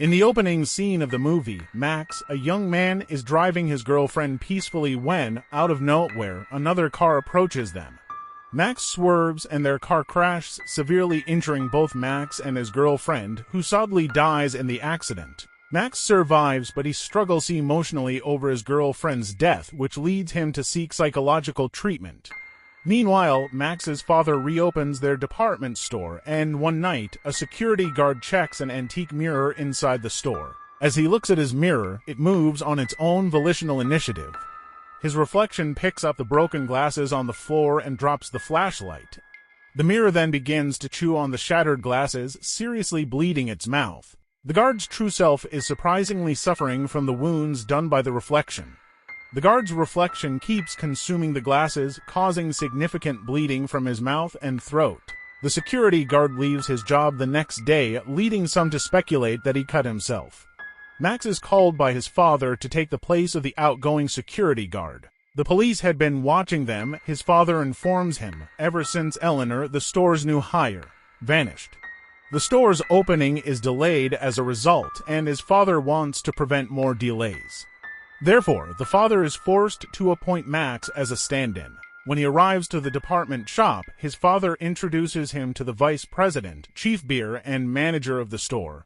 In the opening scene of the movie, Max, a young man, is driving his girlfriend peacefully when, out of nowhere, another car approaches them. Max swerves and their car crashes, severely injuring both Max and his girlfriend, who sadly dies in the accident. Max survives, but he struggles emotionally over his girlfriend's death, which leads him to seek psychological treatment. Meanwhile, Max's father reopens their department store, and one night, a security guard checks an antique mirror inside the store. As he looks at his mirror, it moves on its own volitional initiative. His reflection picks up the broken glasses on the floor and drops the flashlight. The mirror then begins to chew on the shattered glasses, seriously bleeding its mouth. The guard's true self is surprisingly suffering from the wounds done by the reflection. The guard's reflection keeps consuming the glasses, causing significant bleeding from his mouth and throat. The security guard leaves his job the next day, leading some to speculate that he cut himself. Max is called by his father to take the place of the outgoing security guard. The police had been watching them, his father informs him, ever since Eleanor, the store's new hire, vanished. The store's opening is delayed as a result, and his father wants to prevent more delays. Therefore, the father is forced to appoint Max as a stand-in. When he arrives to the department shop, his father introduces him to the vice president, chief beer, and manager of the store.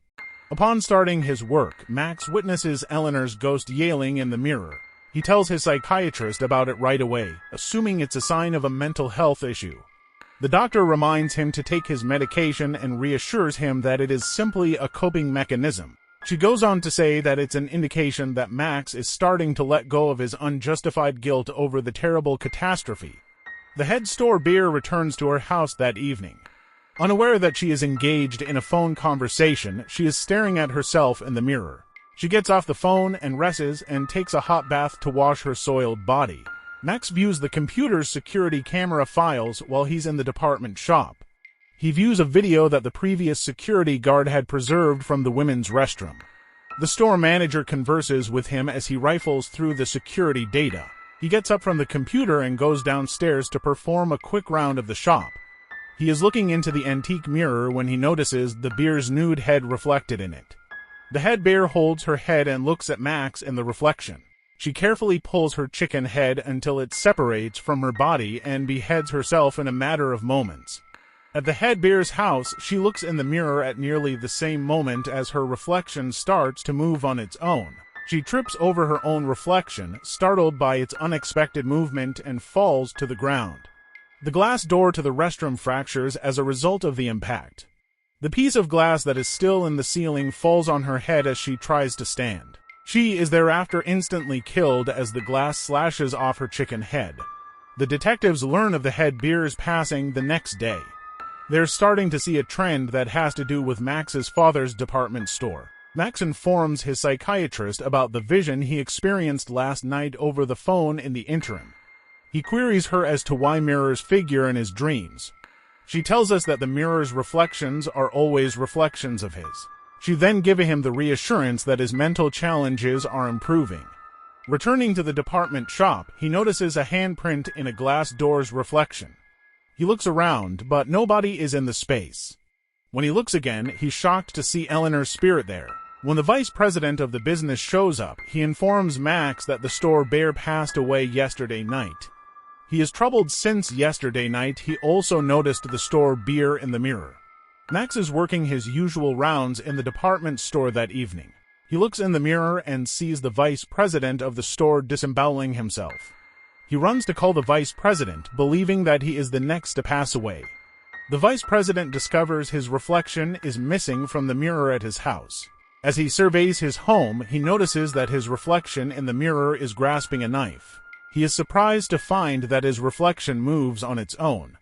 Upon starting his work, Max witnesses Eleanor's ghost yelling in the mirror. He tells his psychiatrist about it right away, assuming it's a sign of a mental health issue. The doctor reminds him to take his medication and reassures him that it is simply a coping mechanism. She goes on to say that it's an indication that Max is starting to let go of his unjustified guilt over the terrible catastrophe. The head store beer returns to her house that evening. Unaware that she is engaged in a phone conversation, she is staring at herself in the mirror. She gets off the phone and rests and takes a hot bath to wash her soiled body. Max views the computer's security camera files while he's in the department shop. He views a video that the previous security guard had preserved from the women's restroom. The store manager converses with him as he rifles through the security data. He gets up from the computer and goes downstairs to perform a quick round of the shop. He is looking into the antique mirror when he notices the bear's nude head reflected in it. The head bear holds her head and looks at Max in the reflection. She carefully pulls her chicken head until it separates from her body and beheads herself in a matter of moments. At the head bear's house, she looks in the mirror at nearly the same moment as her reflection starts to move on its own. She trips over her own reflection, startled by its unexpected movement, and falls to the ground. The glass door to the restroom fractures as a result of the impact. The piece of glass that is still in the ceiling falls on her head as she tries to stand. She is thereafter instantly killed as the glass slashes off her chicken head. The detectives learn of the head bear's passing the next day. They're starting to see a trend that has to do with Max's father's department store. Max informs his psychiatrist about the vision he experienced last night over the phone in the interim. He queries her as to why mirrors figure in his dreams. She tells us that the mirror's reflections are always reflections of his. She then gives him the reassurance that his mental challenges are improving. Returning to the department shop, he notices a handprint in a glass door's reflection. He looks around, but nobody is in the space. When he looks again, he's shocked to see Eleanor's spirit there. When the vice president of the business shows up, he informs Max that the store bear passed away yesterday night. He is troubled since yesterday night he also noticed the store beer in the mirror. Max is working his usual rounds in the department store that evening. He looks in the mirror and sees the vice president of the store disemboweling himself. He runs to call the vice president, believing that he is the next to pass away. The vice president discovers his reflection is missing from the mirror at his house. As he surveys his home, he notices that his reflection in the mirror is grasping a knife. He is surprised to find that his reflection moves on its own.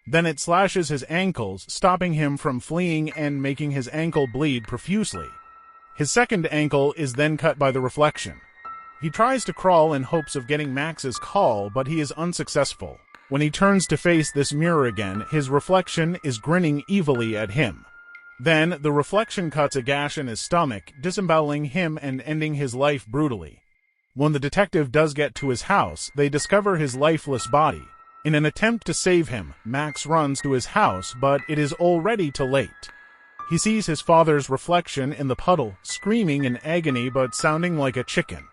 Then it slashes his ankles, stopping him from fleeing and making his ankle bleed profusely. His second ankle is then cut by the reflection. He tries to crawl in hopes of getting Max's call, but he is unsuccessful. When he turns to face this mirror again, his reflection is grinning evilly at him. Then, the reflection cuts a gash in his stomach, disemboweling him and ending his life brutally. When the detective does get to his house, they discover his lifeless body. In an attempt to save him, Max runs to his house, but it is already too late. He sees his father's reflection in the puddle, screaming in agony but sounding like a chicken.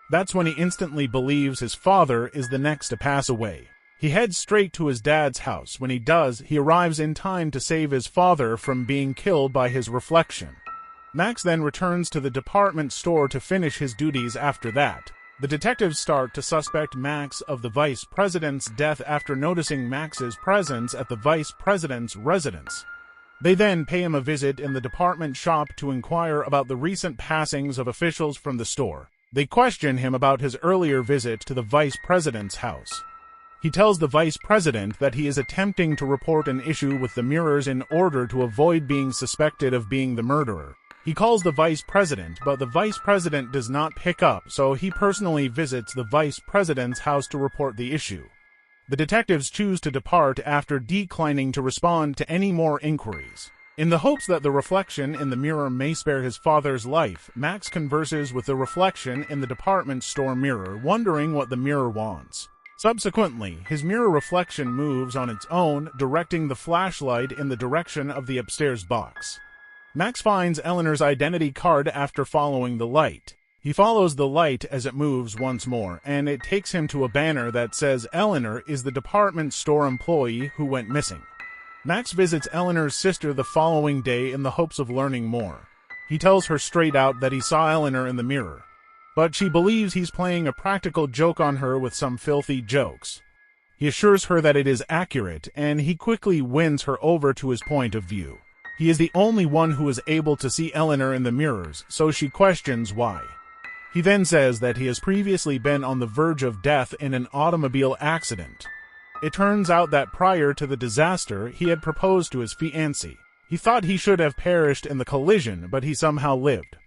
That's when he instantly believes his father is the next to pass away. He heads straight to his dad's house. When he does, he arrives in time to save his father from being killed by his reflection. Max then returns to the department store to finish his duties after that. The detectives start to suspect Max of the vice president's death after noticing Max's presence at the vice president's residence. They then pay him a visit in the department shop to inquire about the recent passings of officials from the store. They question him about his earlier visit to the vice president's house. He tells the vice president that he is attempting to report an issue with the mirrors in order to avoid being suspected of being the murderer. He calls the vice president, but the vice president does not pick up, so he personally visits the vice president's house to report the issue. The detectives choose to depart after declining to respond to any more inquiries. In the hopes that the reflection in the mirror may spare his father's life, Max converses with the reflection in the department store mirror, wondering what the mirror wants. Subsequently, his mirror reflection moves on its own, directing the flashlight in the direction of the upstairs box. Max finds Eleanor's identity card after following the light. He follows the light as it moves once more, and it takes him to a banner that says Eleanor is the department store employee who went missing. Max visits Eleanor's sister the following day in the hopes of learning more. He tells her straight out that he saw Eleanor in the mirror, but she believes he's playing a practical joke on her with some filthy jokes. He assures her that it is accurate, and he quickly wins her over to his point of view. He is the only one who is able to see Eleanor in the mirrors, so she questions why. He then says that he has previously been on the verge of death in an automobile accident. It turns out that prior to the disaster, he had proposed to his fiancée. He thought he should have perished in the collision, but he somehow lived.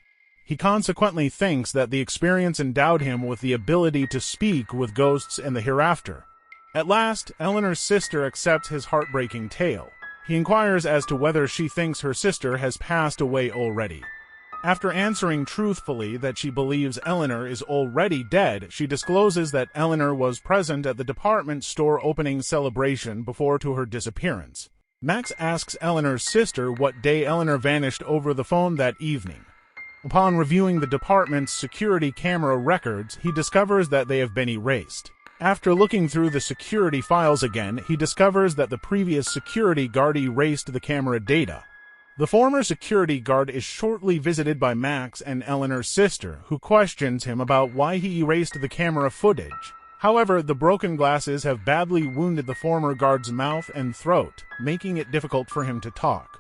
He consequently thinks that the experience endowed him with the ability to speak with ghosts in the hereafter. At last, Eleanor's sister accepts his heartbreaking tale. He inquires as to whether she thinks her sister has passed away already. After answering truthfully that she believes Eleanor is already dead, she discloses that Eleanor was present at the department store opening celebration before to her disappearance. Max asks Eleanor's sister what day Eleanor vanished over the phone that evening. Upon reviewing the department's security camera records, he discovers that they have been erased. After looking through the security files again, he discovers that the previous security guard erased the camera data. The former security guard is shortly visited by Max and Eleanor's sister, who questions him about why he erased the camera footage. However, the broken glasses have badly wounded the former guard's mouth and throat, making it difficult for him to talk.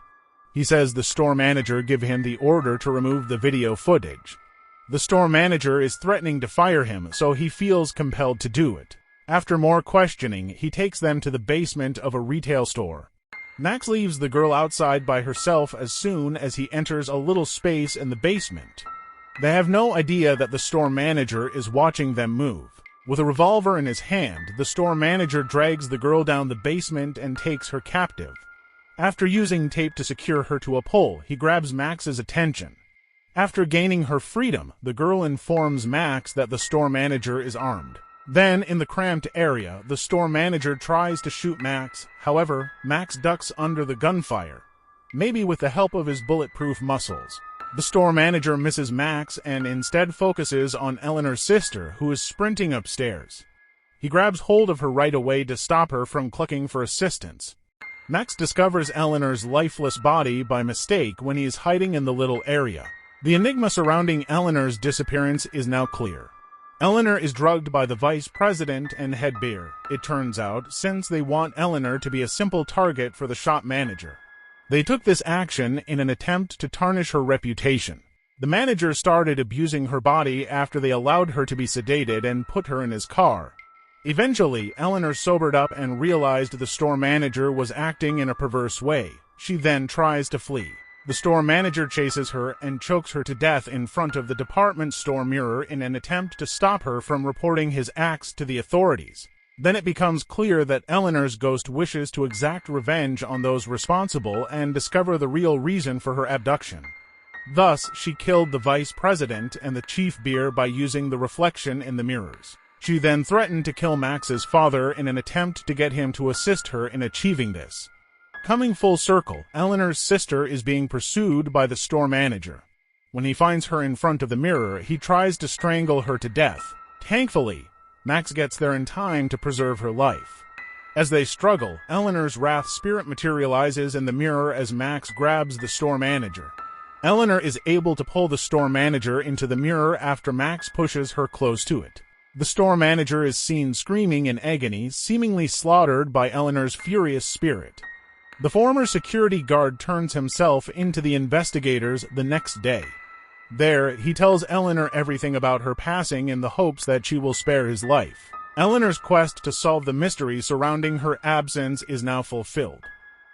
He says the store manager gave him the order to remove the video footage. The store manager is threatening to fire him, so he feels compelled to do it. After more questioning, he takes them to the basement of a retail store. Max leaves the girl outside by herself as soon as he enters a little space in the basement. They have no idea that the store manager is watching them move. With a revolver in his hand, the store manager drags the girl down the basement and takes her captive. After using tape to secure her to a pole, he grabs Max's attention. After gaining her freedom, the girl informs Max that the store manager is armed. Then, in the cramped area, the store manager tries to shoot Max. However, Max ducks under the gunfire, maybe with the help of his bulletproof muscles. The store manager misses Max and instead focuses on Eleanor's sister, who is sprinting upstairs. He grabs hold of her right away to stop her from clucking for assistance. Max discovers Eleanor's lifeless body by mistake when he is hiding in the little area. The enigma surrounding Eleanor's disappearance is now clear. Eleanor is drugged by the vice president and head beer, it turns out, since they want Eleanor to be a simple target for the shop manager. They took this action in an attempt to tarnish her reputation. The manager started abusing her body after they allowed her to be sedated and put her in his car. Eventually, Eleanor sobered up and realized the store manager was acting in a perverse way. She then tries to flee. The store manager chases her and chokes her to death in front of the department store mirror in an attempt to stop her from reporting his acts to the authorities. Then it becomes clear that Eleanor's ghost wishes to exact revenge on those responsible and discover the real reason for her abduction. Thus, she killed the vice president and the chief beer by using the reflection in the mirrors. She then threatened to kill Max's father in an attempt to get him to assist her in achieving this. Coming full circle, Eleanor's sister is being pursued by the store manager. When he finds her in front of the mirror, he tries to strangle her to death. Thankfully, Max gets there in time to preserve her life. As they struggle, Eleanor's wrath spirit materializes in the mirror as Max grabs the store manager. Eleanor is able to pull the store manager into the mirror after Max pushes her close to it. The store manager is seen screaming in agony, seemingly slaughtered by Eleanor's furious spirit. The former security guard turns himself into the investigators the next day. There, he tells Eleanor everything about her passing in the hopes that she will spare his life. Eleanor's quest to solve the mystery surrounding her absence is now fulfilled.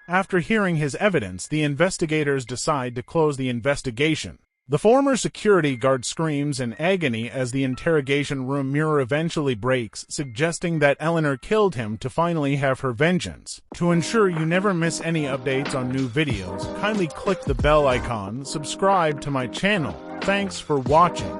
After hearing his evidence, the investigators decide to close the investigation. The former security guard screams in agony as the interrogation room mirror eventually breaks, suggesting that Eleanor killed him to finally have her vengeance. To ensure you never miss any updates on new videos, kindly click the bell icon, subscribe to my channel. Thanks for watching.